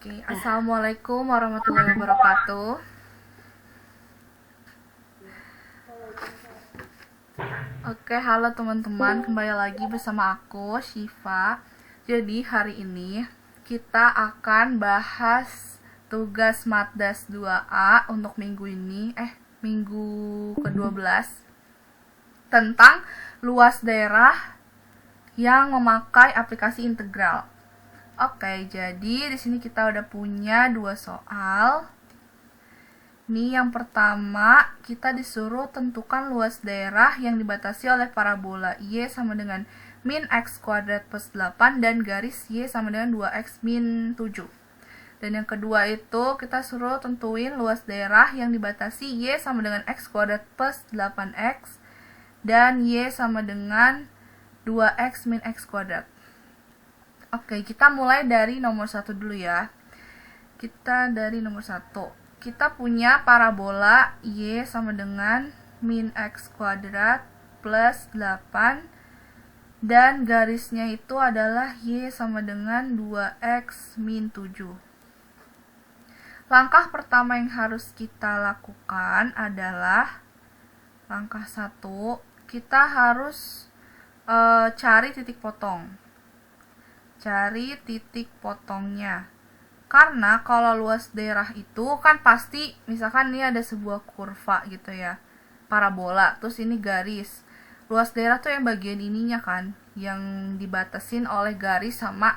Assalamualaikum warahmatullahi wabarakatuh. Halo teman-teman, kembali lagi bersama aku, Syifa. Jadi hari ini kita akan bahas tugas Matdas 2A untuk minggu ini, minggu ke-12, tentang luas daerah yang memakai aplikasi integral. Jadi di sini kita udah punya 2 soal. Nih yang pertama, kita disuruh tentukan luas daerah yang dibatasi oleh parabola Y sama dengan min X kuadrat plus 8 dan garis Y sama dengan 2X min 7. Dan yang kedua itu kita suruh tentuin luas daerah yang dibatasi Y sama dengan X kuadrat plus 8X dan Y sama dengan 2X min X kuadrat. Kita mulai dari nomor 1 dulu ya. Kita dari nomor 1. Kita punya parabola Y sama dengan min X kuadrat plus 8 dan garisnya itu adalah Y sama dengan 2X min 7. Langkah pertama yang harus kita lakukan adalah langkah 1, kita harus cari titik potong. Cari titik potongnya. Karena kalau luas daerah itu kan pasti, misalkan ini ada sebuah kurva gitu ya, parabola, terus ini garis. Luas daerah tuh yang bagian ininya kan, yang dibatasin oleh garis sama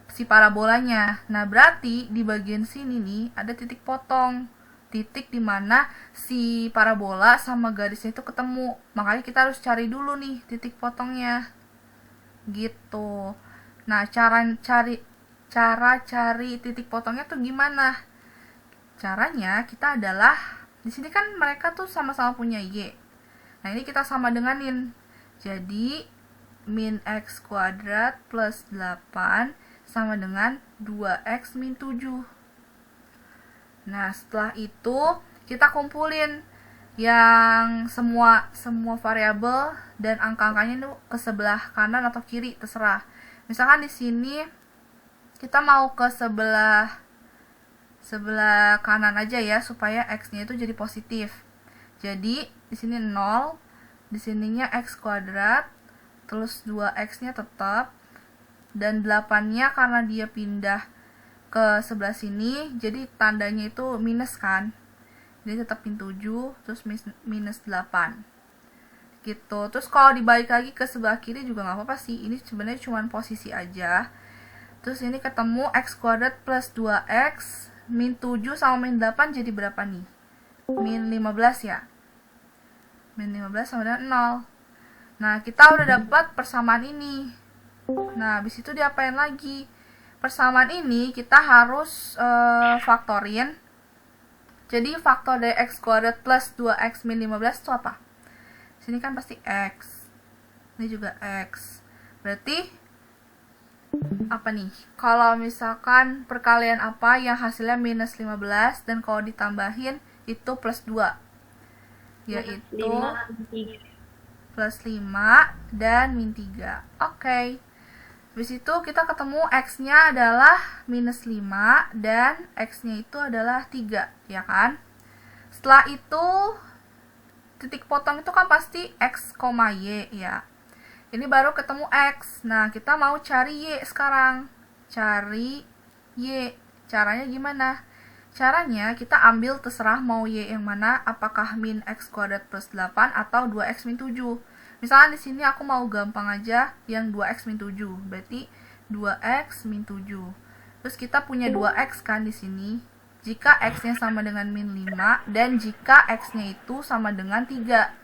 si parabolanya. Nah berarti di bagian sini nih ada titik potong, titik dimana si parabola sama garisnya itu ketemu. Makanya kita harus cari dulu nih titik potongnya gitu. Nah, cara cari titik potongnya tuh gimana? Caranya kita adalah di sini kan mereka tuh sama-sama punya Y. Nah, ini kita sama denganin. Jadi min X kuadrat plus 8 sama dengan 2X min 7. Nah, setelah itu kita kumpulin yang semua variabel dan angka-angkanya itu ke sebelah kanan atau kiri, terserah. Misalkan di sini kita mau ke sebelah kanan aja ya, supaya X-nya itu jadi positif. Jadi di sini 0, di sininya X kuadrat, terus 2X-nya tetap, dan 8-nya karena dia pindah ke sebelah sini, jadi tandanya itu minus kan. Jadi tetap min 7, terus minus 8. Gitu. Terus kalau dibalik lagi ke sebelah kiri juga nggak apa-apa sih. Ini sebenarnya cuma posisi aja. Terus ini ketemu X kuadrat plus 2X min 7 sama min 8 jadi berapa nih? Min 15 ya. Min 15 sama dengan 0. Nah, kita udah dapat persamaan ini. Nah, habis itu diapain lagi? Persamaan ini kita harus faktorin. Jadi faktor dari X kuadrat plus 2X min 15 itu apa? Sini kan pasti X. Ini juga X. Berarti apa nih? Kalau misalkan perkalian apa yang hasilnya minus 15 dan kalau ditambahin itu plus 2. Yaitu plus 5 dan min 3. Habis itu kita ketemu X-nya adalah minus 5 dan X-nya itu adalah 3, ya kan? Setelah itu titik potong itu kan pasti X, Y ya. Ini baru ketemu X. Nah, kita mau cari Y sekarang. Cari Y. Caranya gimana? Caranya kita ambil terserah mau Y yang mana, apakah min X kuadrat plus 8 atau 2X min 7. Misalnya di sini aku mau gampang aja yang 2X min 7. Berarti 2X min 7. Terus kita punya 2X kan di sini. Jika X-nya sama dengan min 5 dan jika X-nya itu sama dengan 3.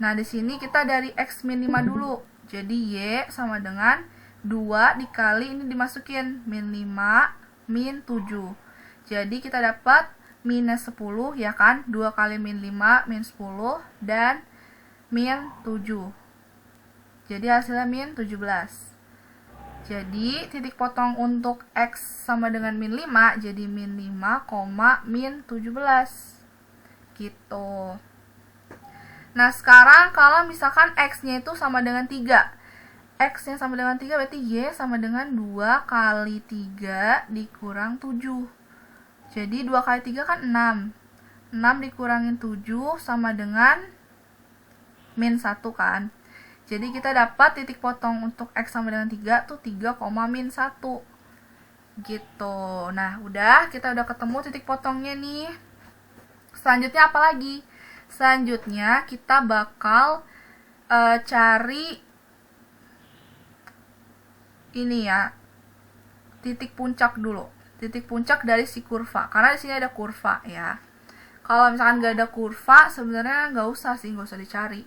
Nah, di sini kita dari X min 5 dulu. Jadi Y sama dengan 2 dikali ini dimasukin min 5 min 7. Jadi kita dapat minus 10 ya kan? 2 kali min 5 min 10 dan min 7. Jadi hasilnya min 17. Jadi titik potong untuk X sama dengan min 5 jadi min 5, min 17 gitu. Nah sekarang kalau misalkan X nya itu sama dengan 3, X yang sama dengan 3 berarti Y sama dengan 2 kali 3 dikurang 7. Jadi 2 kali 3 kan 6. 6 dikurangin 7 sama dengan min 1 kan. Jadi kita dapat titik potong untuk X sama dengan 3 tuh 3, min 1. Gitu. Nah, kita udah ketemu titik potongnya nih. Selanjutnya apa lagi? Selanjutnya kita bakal cari ini ya, titik puncak dulu. Titik puncak dari si kurva. Karena di sini ada kurva ya. Kalau misalkan nggak ada kurva, sebenarnya nggak usah dicari.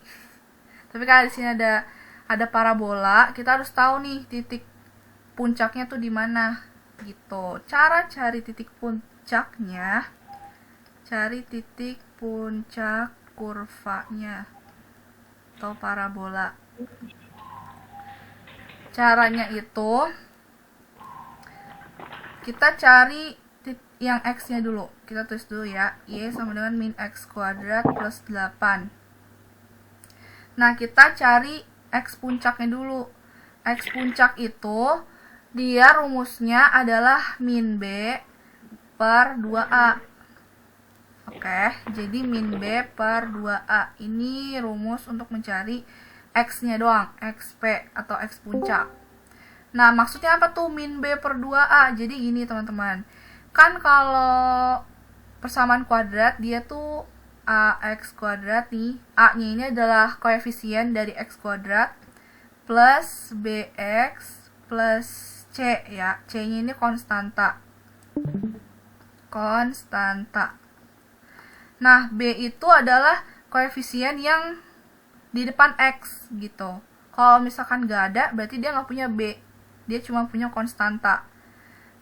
Tapi karena di sini ada parabola, kita harus tahu nih titik puncaknya tuh di mana gitu. Cara cari titik puncaknya, cari titik puncak kurvanya atau parabola. Caranya itu kita cari yang X-nya dulu. Kita tulis dulu ya, Y sama dengan min X kuadrat plus 8. Nah, kita cari X puncaknya dulu. X puncak itu, dia rumusnya adalah min B per 2A. Oke, jadi min B per 2A. Ini rumus untuk mencari X-nya doang, XP atau X puncak. Nah, maksudnya apa tuh min B per 2A? Jadi gini teman-teman. Kan kalau persamaan kuadrat, dia tuh AX kuadrat nih. A-nya ini adalah koefisien dari X kuadrat plus BX plus C ya. C-nya ini konstanta. Nah, B itu adalah koefisien yang di depan X gitu. Kalau misalkan gak ada, berarti dia nggak punya B. Dia cuma punya konstanta.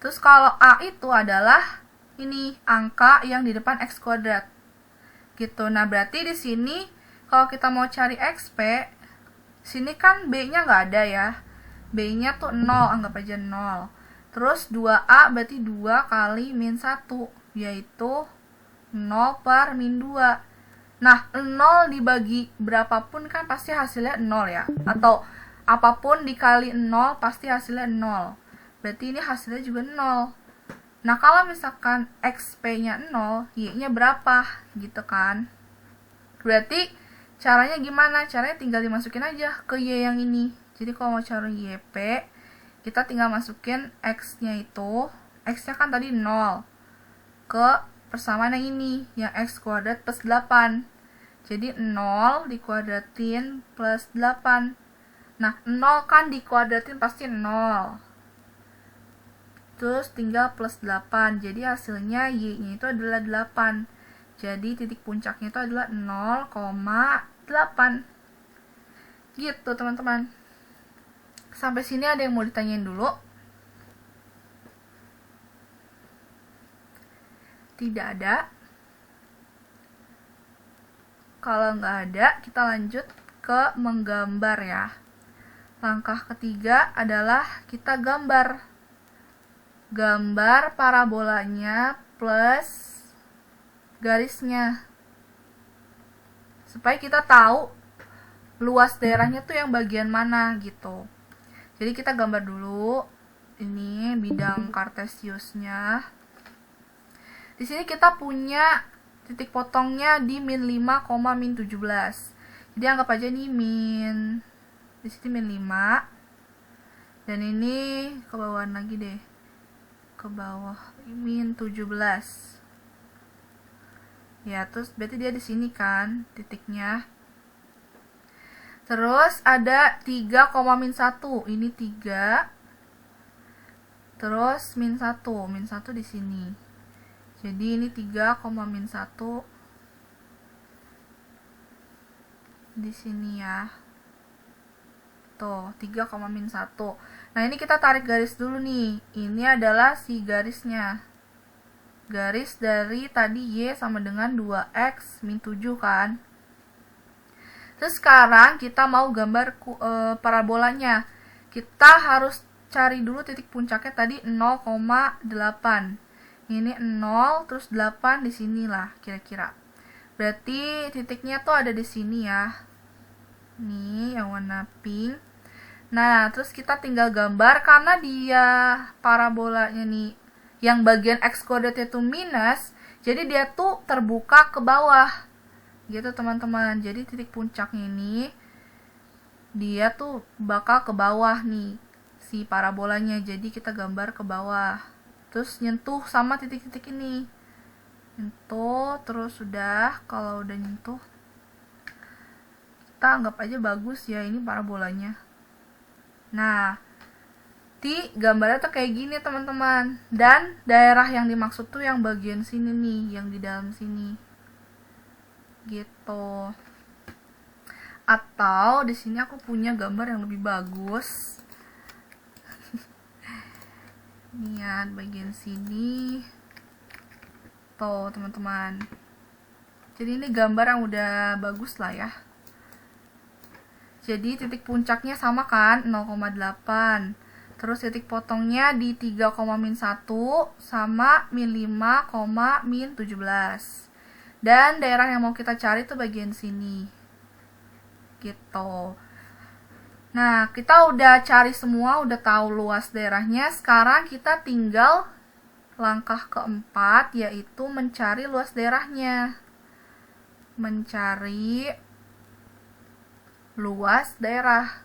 Terus kalau A itu adalah ini angka yang di depan X kuadrat. Gitu. Nah, berarti di sini kalau kita mau cari XP, sini kan B-nya nggak ada ya. B-nya tuh 0, anggap aja 0. Terus 2A berarti 2 kali min 1, yaitu 0 per min 2. Nah, 0 dibagi berapapun kan pasti hasilnya 0 ya. Atau apapun dikali 0 pasti hasilnya 0. Berarti ini hasilnya juga 0. Nah, kalau misalkan XP-nya 0, Y-nya berapa? Gitu kan. Berarti caranya gimana? Caranya tinggal dimasukin aja ke Y yang ini. Jadi kalau mau cari YP, kita tinggal masukin X-nya itu. X-nya kan tadi 0. Ke persamaan yang ini, yang X kuadrat plus 8. Jadi 0 dikuadratin plus 8. Nah, 0 kan dikuadratin pasti 0. Terus tinggal plus 8. Jadi hasilnya Y-nya itu adalah 8. Jadi titik puncaknya itu adalah 0,8. Gitu teman-teman. Sampai sini ada yang mau ditanyain dulu? Tidak ada. Kalau nggak ada, kita lanjut ke menggambar ya. Langkah ketiga adalah kita gambar parabolanya plus garisnya, supaya kita tahu luas daerahnya tuh yang bagian mana gitu. Jadi kita gambar dulu ini bidang kartesiusnya. Di sini kita punya titik potongnya di min 5, min 17. Jadi anggap aja nih min, di sini min 5. Dan ini ke bawah lagi deh. Ke bawah min 17. Ya, terus berarti dia di sini kan titiknya. Terus ada 3, min 1. Ini 3. Terus min 1. Min 1 di sini. Jadi ini 3, min 1 di sini ya. Tuh, 3, min 1. Nah, ini kita tarik garis dulu nih. Ini adalah si garisnya. Garis dari tadi Y sama dengan 2X min 7 kan. Terus sekarang kita mau gambar parabolanya. Kita harus cari dulu titik puncaknya tadi 0,8. Ini 0 terus 8 di sinilah kira-kira. Berarti titiknya tuh ada di sini ya. Nih yang warna pink. Nah, terus kita tinggal gambar karena dia parabolanya nih yang bagian x kuadratnya itu minus, jadi dia tuh terbuka ke bawah. Gitu teman-teman. Jadi titik puncaknya ini dia tuh bakal ke bawah nih si parabolanya. Jadi kita gambar ke bawah. Terus nyentuh sama titik-titik ini. Nyentuh terus sudah, kalau udah nyentuh kita anggap aja bagus ya ini parabolanya. Nah, gambarnya tuh kayak gini teman-teman. Dan daerah yang dimaksud tuh yang bagian sini nih, yang di dalam sini. Gitu. Atau di sini aku punya gambar yang lebih bagus. Lihat bagian sini. Tuh teman-teman. Jadi ini gambar yang udah bagus lah ya. Jadi titik puncaknya sama kan 0,8. Terus titik potongnya di 3,-1 sama min 5,-17. Dan daerah yang mau kita cari itu bagian sini. Gitu. Nah, kita udah cari semua, udah tahu luas daerahnya. Sekarang kita tinggal langkah keempat, yaitu mencari luas daerahnya. Mencari luas daerah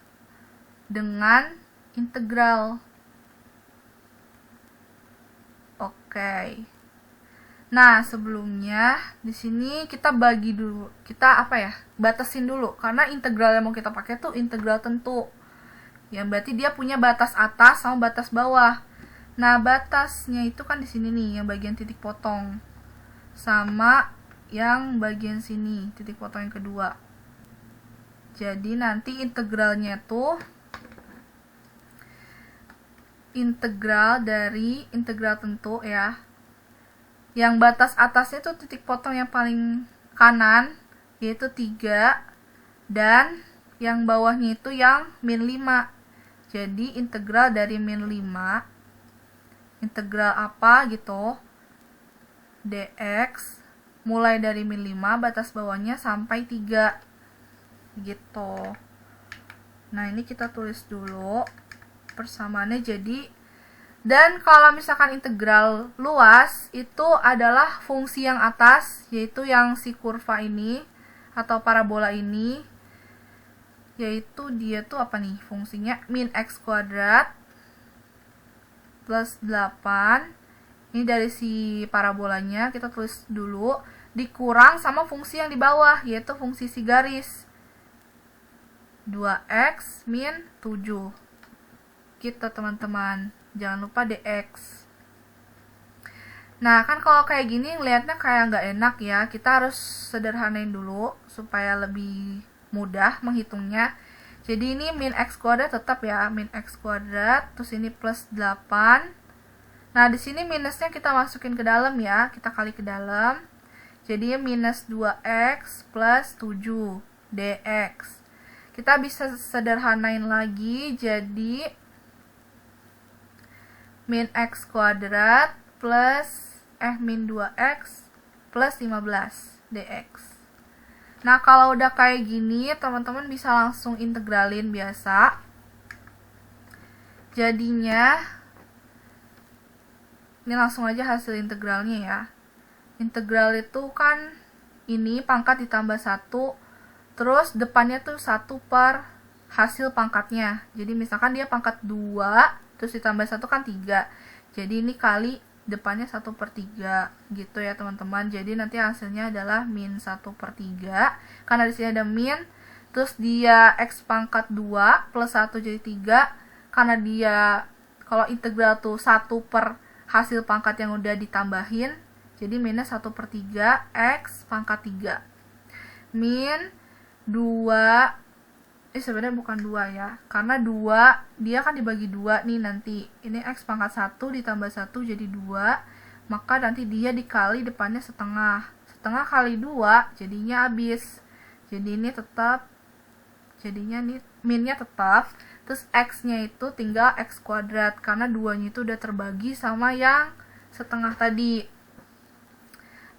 dengan integral. Oke. Nah, sebelumnya di sini kita bagi dulu. Kita batasin dulu karena integral yang mau kita pakai tuh integral tentu. Ya, berarti dia punya batas atas sama batas bawah. Nah, batasnya itu kan di sini nih, yang bagian titik potong. Sama yang bagian sini, titik potong yang kedua. Jadi nanti integralnya tuh integral dari integral tentu ya. Yang batas atasnya tuh titik potong yang paling kanan, yaitu 3. Dan yang bawahnya itu yang min 5. Jadi integral dari min 5, integral apa gitu, dx, mulai dari min 5, batas bawahnya sampai 3. Gitu. Nah, ini kita tulis dulu persamaannya. Jadi, dan kalau misalkan integral luas itu adalah fungsi yang atas, yaitu yang si kurva ini atau parabola ini, yaitu dia tuh apa nih fungsinya, min x kuadrat plus 8. Ini dari si parabolanya kita tulis dulu, dikurang sama fungsi yang di bawah, yaitu fungsi si garis 2x min 7. Gitu teman-teman, jangan lupa dx. Nah, kan kalau kayak gini lihatnya kayak nggak enak ya, kita harus sederhanain dulu supaya lebih mudah menghitungnya. Jadi ini min x kuadrat tetap ya, min x kuadrat, terus ini plus 8. Nah, di sini minusnya kita masukin ke dalam ya, kita kali ke dalam. Jadi minus 2x plus 7 dx. Kita bisa sederhanain lagi, jadi min x kuadrat plus min 2x plus 15 dx. Nah, kalau udah kayak gini, teman-teman bisa langsung integralin biasa. Jadinya, ini langsung aja hasil integralnya ya. Integral itu kan ini pangkat ditambah 1, terus depannya tuh 1 per hasil pangkatnya. Jadi misalkan dia pangkat 2, terus ditambah 1 kan 3. Jadi ini kali depannya 1/3 gitu ya teman-teman. Jadi nanti hasilnya adalah min 1/3. Karena di sini ada min, terus dia x pangkat 2 plus 1 jadi 3. Karena dia kalau integral tuh 1 per hasil pangkat yang udah ditambahin, jadi minus 1/3 x pangkat 3. Min 2, sebenarnya bukan 2 ya, karena 2 dia kan dibagi 2 nih nanti. Ini x pangkat 1 ditambah 1 jadi 2, maka nanti dia dikali depannya setengah. Setengah kali 2 jadinya habis. Jadi ini tetap, jadinya nih minnya tetap, terus x-nya itu tinggal x kuadrat karena 2-nya itu udah terbagi sama yang setengah tadi.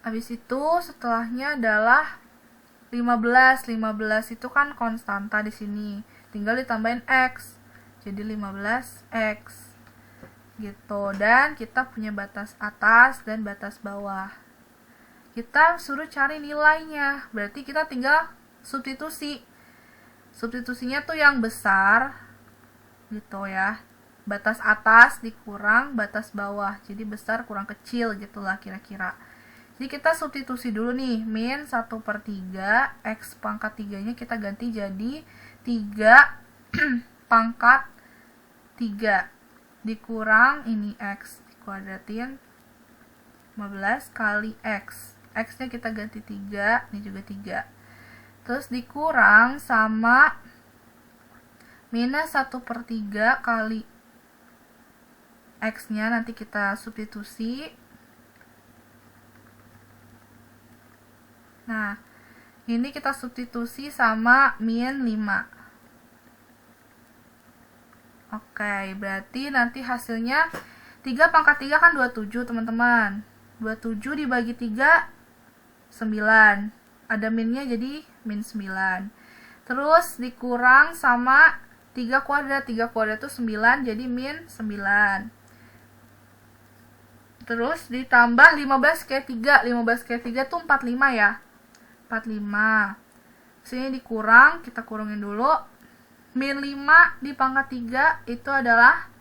Habis itu setelahnya adalah 15 itu kan konstanta di sini. Tinggal ditambahin x. jadi 15x gitu. Dan kita punya batas atas dan batas bawah. Kita suruh cari nilainya, berarti kita tinggal substitusi. Substitusinya tuh yang besar gitu ya, batas atas dikurang batas bawah, jadi besar kurang kecil gitulah kira-kira. Jadi kita substitusi dulu nih, min 1/3, x pangkat 3 nya kita ganti jadi 3 pangkat 3 dikurang ini x dikuadratin 15 kali x nya kita ganti 3, ini juga 3, terus dikurang sama minus 1/3 kali x nya nanti kita substitusi. Nah ini kita substitusi sama min 5. Oke, berarti nanti hasilnya 3 pangkat 3 kan 27 teman-teman. 27 dibagi 3 9. Ada minnya jadi min 9. Terus dikurang sama 3 kuadrat. 3 kuadrat itu 9 jadi min 9. Terus ditambah 15 kali 3. 15 kali 3 itu 45 ya. 45. Sini dikurang, kita kurangin dulu. Min 5 di pangkat 3 itu adalah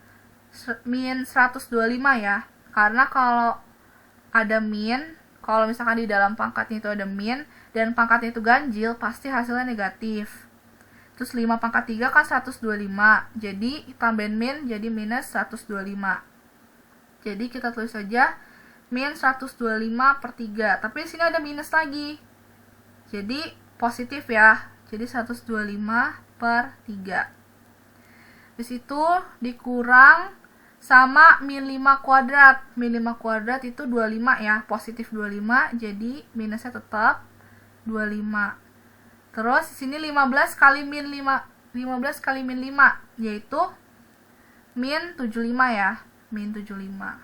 min 125 ya. Karena kalau ada min, kalau misalkan di dalam pangkatnya itu ada min dan pangkatnya itu ganjil, pasti hasilnya negatif. Terus 5 pangkat 3 kan 125. Jadi tambahin min jadi minus 125. Jadi kita tulis saja min 125/3. Tapi di sini ada minus lagi. Jadi positif ya. Jadi 125/3. Di situ dikurang sama min 5 kuadrat. Min 5 kuadrat itu 25 ya, positif 25, jadi minusnya tetap 25. Terus di sini 15 kali min 5, 15 kali min 5 yaitu min 75 ya, min 75.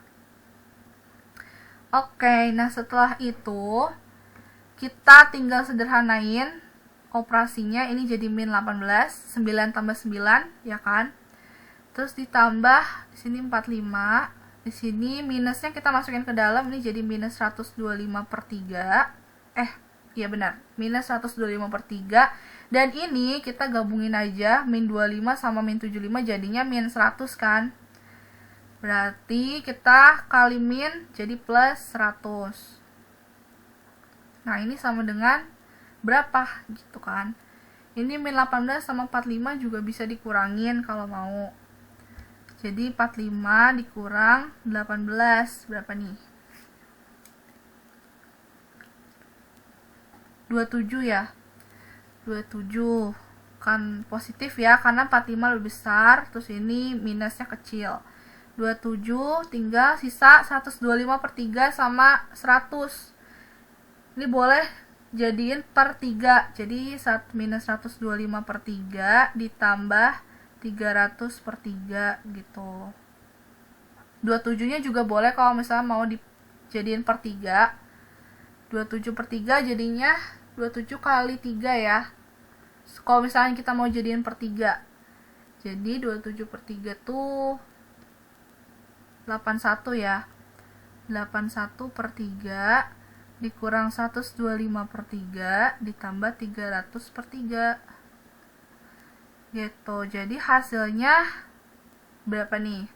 Oke, nah setelah itu kita tinggal sederhanain operasinya, ini jadi min 18, 9 tambah 9 ya kan. Terus ditambah di sini 45, di sini minusnya kita masukin ke dalam, ini jadi minus 125/3. Iya benar, minus 125/3. Dan ini kita gabungin aja, min 25 sama min 75 jadinya min 100 kan. Berarti kita kali min jadi plus 100. Nah ini sama dengan berapa gitu kan. Ini min 18 sama 45 juga bisa dikurangin kalau mau. Jadi 45 dikurang 18 berapa nih? 27 ya. 27 kan positif ya, karena 45 lebih besar, terus ini minusnya kecil. 27 tinggal sisa 125/3 sama 100. Ini boleh jadiin per 3. Jadi minus 125/3 ditambah 300/3 gitu. 27 nya juga boleh kalau misalnya mau dijadiin per 3. 27/3 jadinya 27 kali 3 ya. Kalau misalnya kita mau jadiin per 3. Jadi 27/3 tuh 81 ya. 81/3 dikurang 125/3 ditambah 300/3 gitu. Jadi hasilnya berapa nih?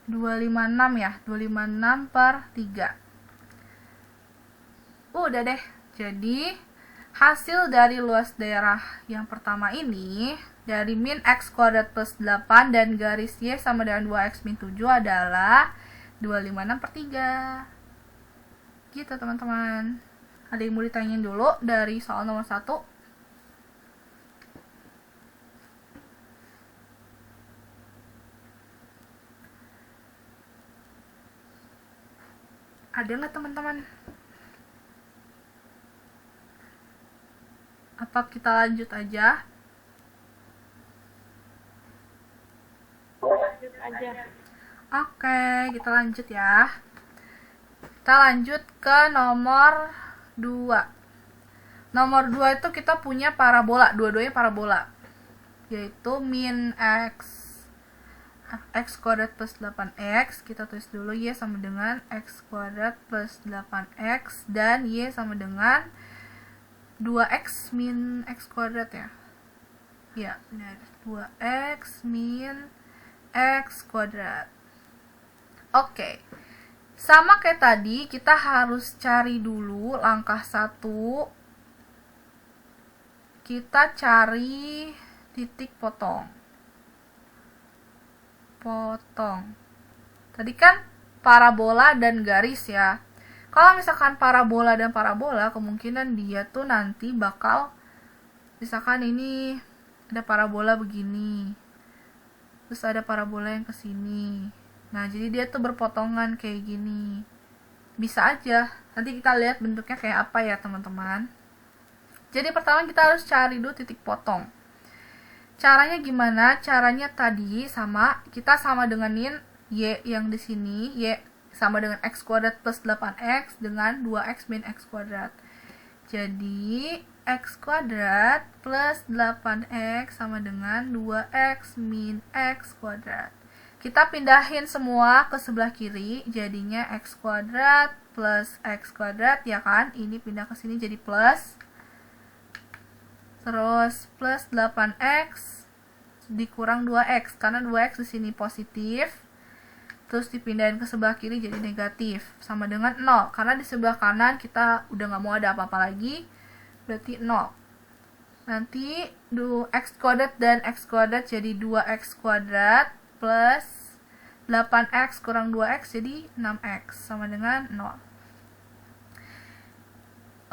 ,256 ya, 256/3. Udah deh. Jadi hasil dari luas daerah yang pertama ini dari min x kuadrat plus 8 dan garis y sama dengan 2x min 7 adalah 256/3. Gitu teman-teman. Ada yang mau ditanyain dulu dari soal nomor 1? Ada nggak teman-teman? Apa kita lanjut aja? Lanjut aja. Oke, kita lanjut ya. Kita lanjut ke nomor 2. Nomor 2 itu kita punya parabola, dua-duanya parabola, yaitu min x kuadrat plus 8x. Kita tulis dulu y sama dengan x kuadrat plus 8x, dan y sama dengan 2x min x kuadrat ya. Ya, benar. 2x min x kuadrat. Oke. Sama kayak tadi, kita harus cari dulu langkah 1. Kita cari titik potong. Tadi kan parabola dan garis ya. Kalau misalkan parabola dan parabola, kemungkinan dia tuh nanti bakal, misalkan ini ada parabola begini, terus ada parabola yang kesini. Nah, jadi dia tuh berpotongan kayak gini. Bisa aja. Nanti kita lihat bentuknya kayak apa ya, teman-teman. Jadi pertama kita harus cari dulu titik potong. Caranya gimana? Caranya tadi kita sama denganin y yang di sini, y sama dengan x kuadrat plus 8x dengan 2x min x kuadrat. Jadi x kuadrat plus 8x sama dengan 2x min x kuadrat. Kita pindahin semua ke sebelah kiri, jadinya x kuadrat plus x kuadrat, ya kan? Ini pindah ke sini jadi plus. Terus plus 8x dikurang 2x, karena 2x di sini positif. Terus dipindahin ke sebelah kiri jadi negatif, sama dengan 0. Karena di sebelah kanan kita udah nggak mau ada apa-apa lagi, berarti 0. Nanti x kuadrat dan x kuadrat jadi 2x kuadrat plus 8x kurang 2x jadi 6x, sama dengan 0.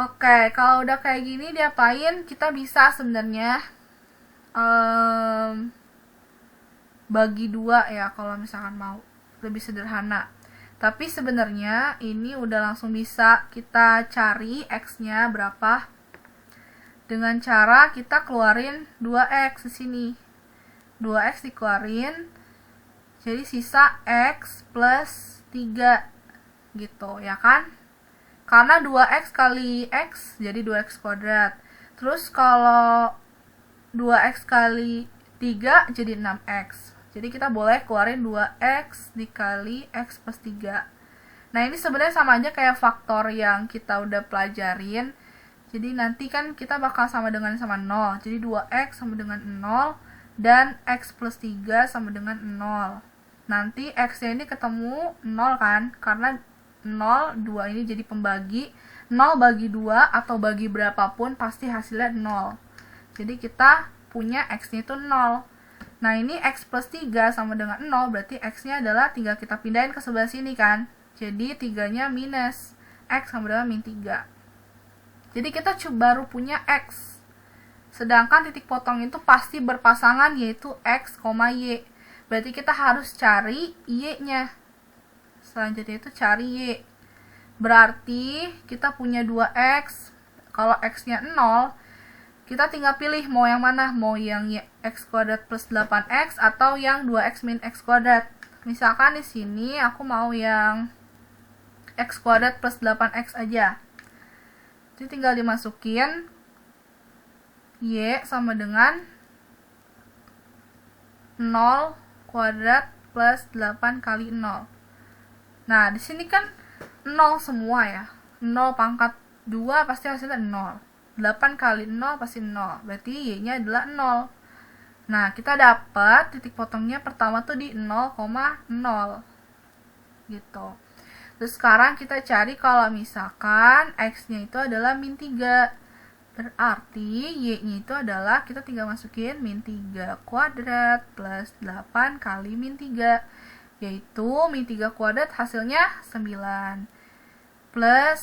Oke, kalau udah kayak gini diapain? Kita bisa sebenarnya bagi 2 ya, kalau misalkan mau lebih sederhana. Tapi sebenarnya ini udah langsung bisa kita cari x-nya berapa dengan cara kita keluarin 2x di sini. 2x dikeluarin, jadi sisa x plus 3 gitu, ya kan? Karena 2x kali x jadi 2x kuadrat. Terus kalau 2x kali 3 jadi 6x. Jadi kita boleh keluarin 2x dikali x plus 3. Nah, ini sebenarnya sama aja kayak faktor yang kita udah pelajarin. Jadi nanti kan kita bakal sama dengan 0. Jadi 2x sama dengan 0 dan x plus 3 sama dengan 0. Nanti x-nya ini ketemu 0 kan? Karena 0, 2 ini jadi pembagi. 0 bagi 2 atau bagi berapapun pasti hasilnya 0. Jadi kita punya x-nya itu 0. Nah, ini x plus 3 sama dengan 0, berarti x-nya adalah tinggal kita pindahin ke sebelah sini kan. Jadi 3-nya minus, x sama dengan min 3. Jadi kita baru punya x. Sedangkan titik potong itu pasti berpasangan, yaitu x, y. Berarti kita harus cari y-nya. Selanjutnya itu cari y. Berarti kita punya 2x. Kalau x-nya 0, kita tinggal pilih mau yang mana. Mau yang x kuadrat plus 8x atau yang 2x min x kuadrat. Misalkan di sini aku mau yang x kuadrat plus 8x aja. Jadi tinggal dimasukin y sama dengan 0 kuadrat plus 8 kali 0. Nah, di sini kan 0 semua ya. 0 pangkat 2 pasti hasilnya 0. 8 kali 0 pasti 0. Berarti y-nya adalah 0. Nah, kita dapat titik potongnya pertama tuh di 0,0. Gitu. Terus sekarang kita cari kalau misalkan x-nya itu adalah min 3. Berarti y-nya itu adalah, kita tinggal masukin min 3 kuadrat plus 8 kali min 3. Yaitu min 3 kuadrat hasilnya 9. Plus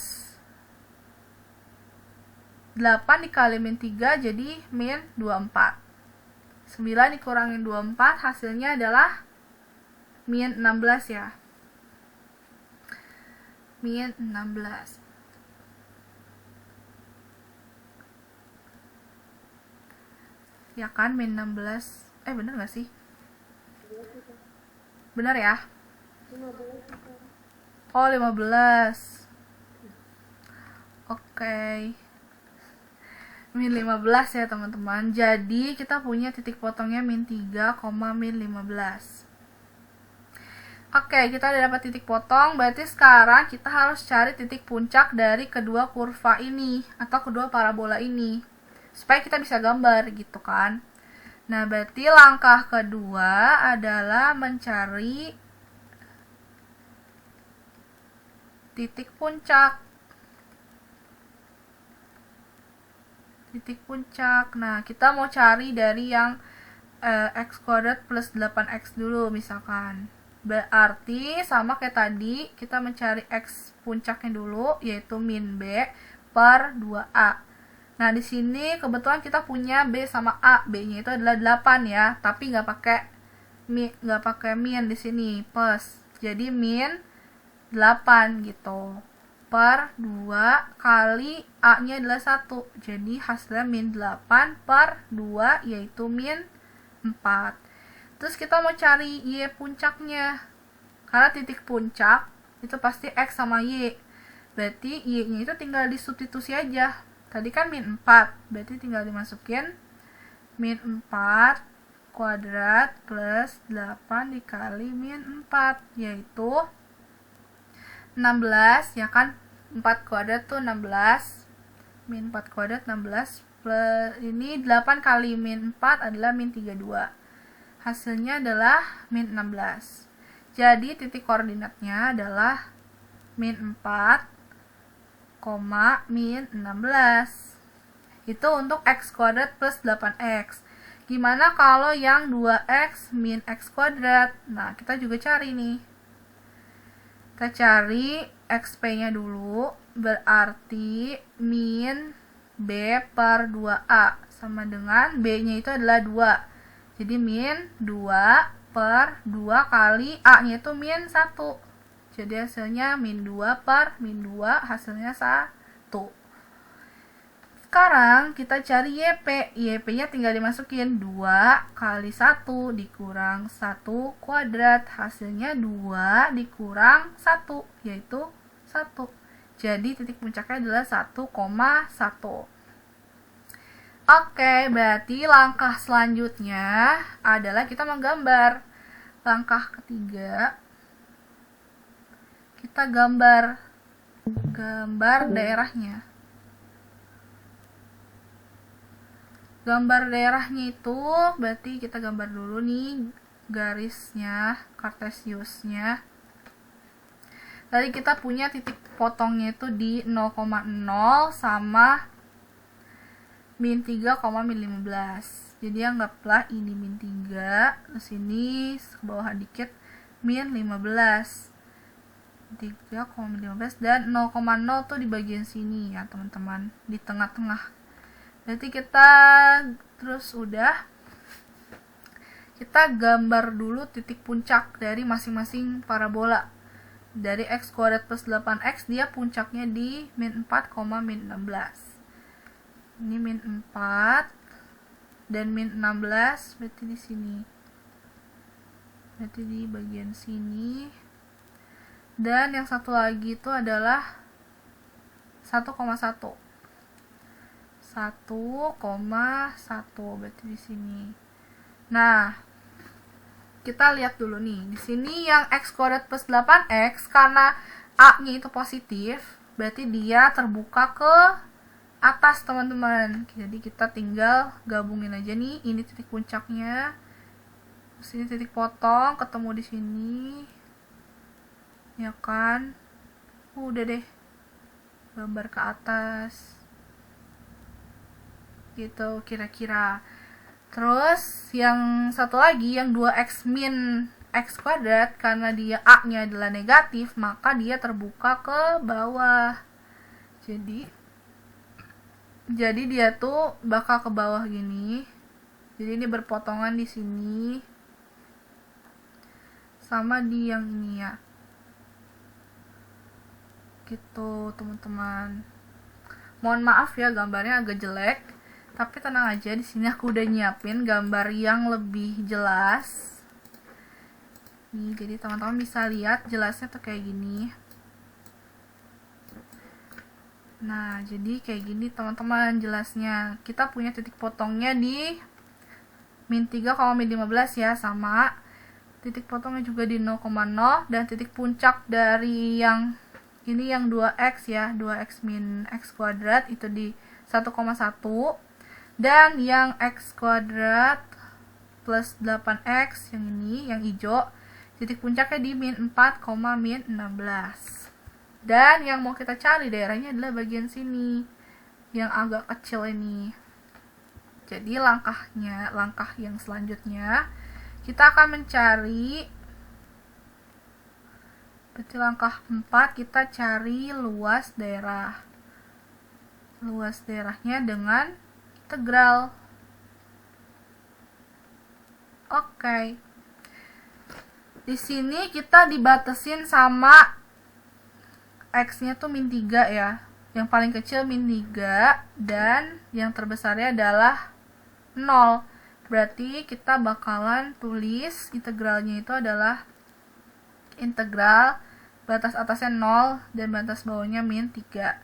8 dikali min 3 jadi min 24. 9 dikurangin 24 hasilnya adalah min 16 ya. Min 16. Ya kan, min 16. Bener gak sih? Bener ya? Oh, 15. Oke. Min 15 ya teman-teman. Jadi kita punya titik potongnya min 3, min 15. Oke, kita udah dapat titik potong. Berarti sekarang kita harus cari titik puncak dari kedua kurva ini atau kedua parabola ini, supaya kita bisa gambar gitu kan. Nah, berarti langkah kedua adalah mencari titik puncak. Titik puncak. Nah, kita mau cari dari yang x kuadrat plus 8x dulu misalkan. Berarti sama kayak tadi, kita mencari x puncaknya dulu, yaitu min b per 2a. Nah, di sini kebetulan kita punya b sama a. B-nya itu adalah 8 ya, tapi nggak pakai min di sini, plus. Jadi min 8 gitu. Per 2 kali a-nya adalah 1. Jadi hasilnya min 8 per 2 yaitu min 4. Terus kita mau cari y puncaknya. Karena titik puncak itu pasti x sama y. Berarti y-nya itu tinggal disubstitusi aja. Tadi kan min 4, berarti tinggal dimasukin min 4 kuadrat plus 8 dikali min 4, yaitu 16 ya kan. 4 kuadrat tuh 16, min 4 kuadrat 16 plus ini 8 kali min 4 adalah min 32. Hasilnya adalah min 16. Jadi titik koordinatnya adalah min 4, min 16. Itu untuk x kuadrat plus 8x. Gimana kalau yang 2x min x kuadrat? Nah, kita juga cari nih. Kita cari xp-nya dulu, berarti min b per 2a sama dengan b-nya itu adalah 2. Jadi min 2 per 2 kali a-nya itu min 1. Jadi hasilnya min 2 per min 2, hasilnya 1. Sekarang kita cari YP. YP-nya tinggal dimasukin 2 kali 1 dikurang 1 kuadrat. Hasilnya 2 dikurang 1, yaitu 1. Jadi titik puncaknya adalah 1,1. Oke, berarti langkah selanjutnya adalah kita menggambar. Langkah ketiga, kita gambar daerahnya. Gambar daerahnya itu berarti kita gambar dulu nih garisnya, kartesiusnya. Tadi kita punya titik potongnya itu di 0,0 sama min 3, min 15. Jadi anggaplah ini min 3, terus ini ke bawah dikit min 15. 3, min 15 dan 0,0 tuh di bagian sini ya teman-teman, di tengah-tengah. Berarti kita terus udah kita gambar dulu titik puncak dari masing-masing parabola. Dari x kuadrat plus 8x dia puncaknya di min 4, min 16. Ini min 4 dan min 16 berarti di sini. Berarti di bagian sini. Dan yang satu lagi itu adalah 1,1. 1,1 berarti di sini. Nah, kita lihat dulu nih. Di sini yang x kuadrat plus 8x karena a-nya itu positif, berarti dia terbuka ke atas teman-teman. Jadi kita tinggal gabungin aja nih, ini titik puncaknya, sini titik potong, ketemu di sini, ya kan? Udah deh, gambar ke atas, gitu kira-kira. Terus yang satu lagi, yang 2x min x kuadrat, karena dia a-nya adalah negatif, maka dia terbuka ke bawah. Jadi dia tuh bakal ke bawah gini. Jadi ini berpotongan di sini sama di yang ini ya. Gitu teman-teman. Mohon maaf ya gambarnya agak jelek, tapi tenang aja, di sini aku udah nyiapin gambar yang lebih jelas. Nih, jadi teman-teman bisa lihat jelasnya tuh kayak gini. Nah, jadi kayak gini teman-teman jelasnya. Kita punya titik potongnya di min 3, min 15 ya, sama. Titik potongnya juga di 0,0 dan titik puncak dari yang ini yang 2x ya, 2x min x kuadrat itu di 1,1 dan yang x kuadrat plus 8x yang ini, yang hijau, titik puncaknya di min 4, min 16. Dan yang mau kita cari daerahnya adalah bagian sini, yang agak kecil ini. Jadi langkah yang selanjutnya, kita akan mencari, berarti langkah 4, kita cari luas daerah. Luas daerahnya dengan integral. Oke. Di sini kita dibatasin sama x-nya tuh min 3 ya. Yang paling kecil min 3 dan yang terbesarnya adalah 0. Berarti kita bakalan tulis integralnya itu adalah integral batas atasnya 0 dan batas bawahnya min 3.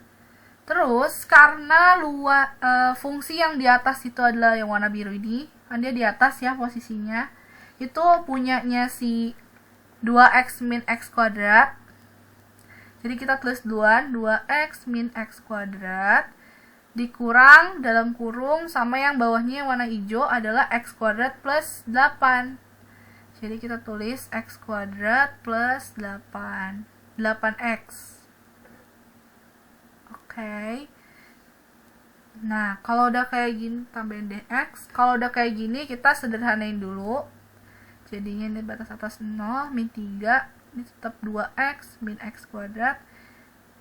Terus karena fungsi yang di atas itu adalah yang warna biru ini, kan dia di atas ya posisinya, itu punyanya si 2x min x kuadrat. Jadi kita tulis duluan 2x min x kuadrat dikurang dalam kurung sama yang bawahnya yang warna hijau adalah x kuadrat plus 8. Jadi kita tulis x kuadrat plus 8. 8x. Oke. Nah, kalau udah kayak gini tambahin dx. Kalau udah kayak gini kita sederhanain dulu. Jadinya ini batas atas 0, min 3. Ini tetap 2x min x kuadrat.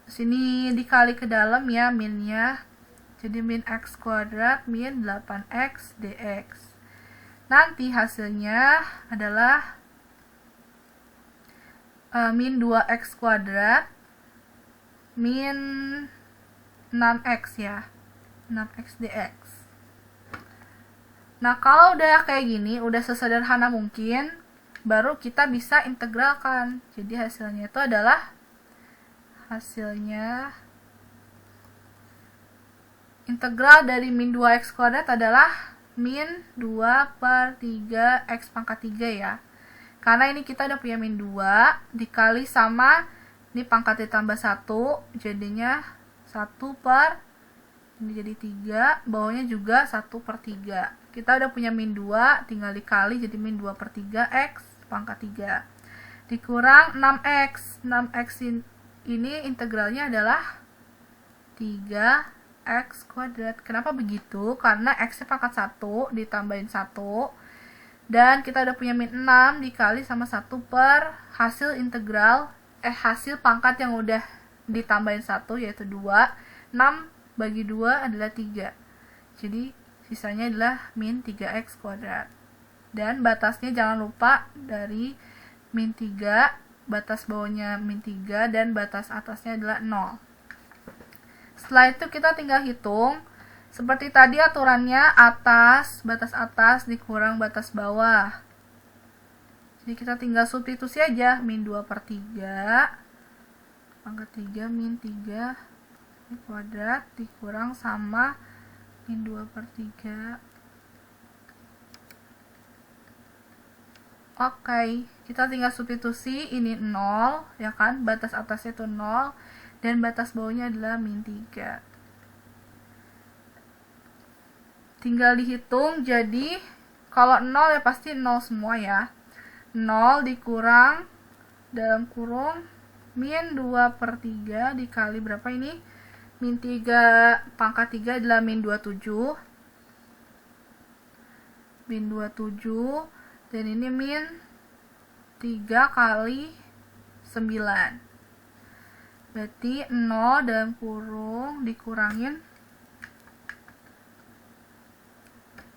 Sini dikali ke dalam ya minnya. Jadi min x kuadrat min 8x dx. Nanti hasilnya adalah min 2x kuadrat min 6x ya. 6x dx. Nah, kalau udah kayak gini, udah sesederhana mungkin, baru kita bisa integralkan. Jadi hasilnya itu adalah integral dari min 2x kuadrat adalah min 2 per 3 x pangkat 3 ya. Karena ini kita udah punya min 2 dikali sama ini pangkat ditambah 1, jadinya 1 per, ini jadi 3, bawahnya juga 1 per 3. Kita udah punya min 2, tinggal dikali jadi min 2 per 3 x pangkat 3. Dikurang 6x. 6x ini integralnya adalah 3x kuadrat. Kenapa begitu? Karena x-nya pangkat 1 ditambahin 1. Dan kita udah punya min 6 dikali sama 1 per hasil integral, hasil pangkat yang udah ditambahin 1 yaitu 2. 6 bagi 2 adalah 3. Jadi sisanya adalah min 3x kuadrat. Dan batasnya jangan lupa dari min 3, batas bawahnya min 3, dan batas atasnya adalah 0. Setelah itu kita tinggal hitung. Seperti tadi aturannya batas atas dikurang batas bawah. Jadi kita tinggal substitusi aja. Min 2 per 3, pangkat 3 min 3 kuadrat dikurang sama min 2 per 3. Oke, kita tinggal substitusi, ini 0 ya kan, batas atasnya itu 0 dan batas bawahnya adalah min 3. Tinggal dihitung, jadi kalau 0 ya pasti 0 semua ya. 0 dikurang dalam kurung min 2 per 3 dikali berapa ini? Min 3 pangkat 3 adalah min 27. Min 27. Dan ini min 3 kali 9. Berarti 0 dalam kurung dikurangin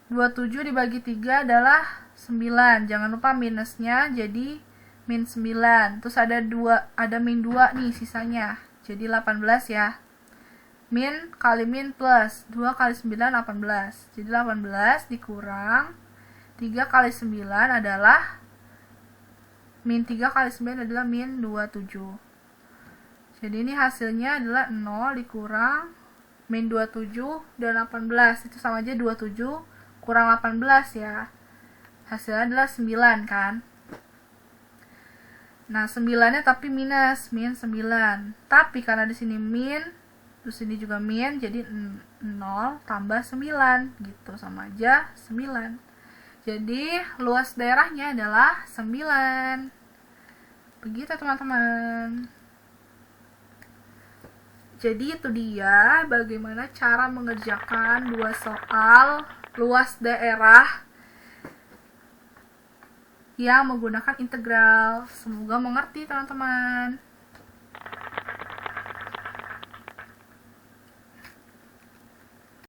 27 dibagi 3 adalah 9. Jangan lupa minusnya jadi min 9. Terus ada min 2 nih sisanya. Jadi 18 ya. Min kali min plus 2 kali 9 18. Jadi 18 dikurang 3 kali 9 adalah min 3 kali 9 adalah min 27. Jadi ini hasilnya adalah 0 dikurang min 27 dan 18. Itu sama aja 27 kurang 18 ya. Hasilnya adalah 9 kan. Nah 9-nya tapi minus, min 9. Tapi karena di sini min, terus ini juga min, jadi 0 tambah 9 gitu, sama aja 9. Jadi luas daerahnya adalah 9. Begitu teman-teman. Jadi itu dia bagaimana cara mengerjakan dua soal luas daerah yang menggunakan integral. Semoga mengerti teman-teman.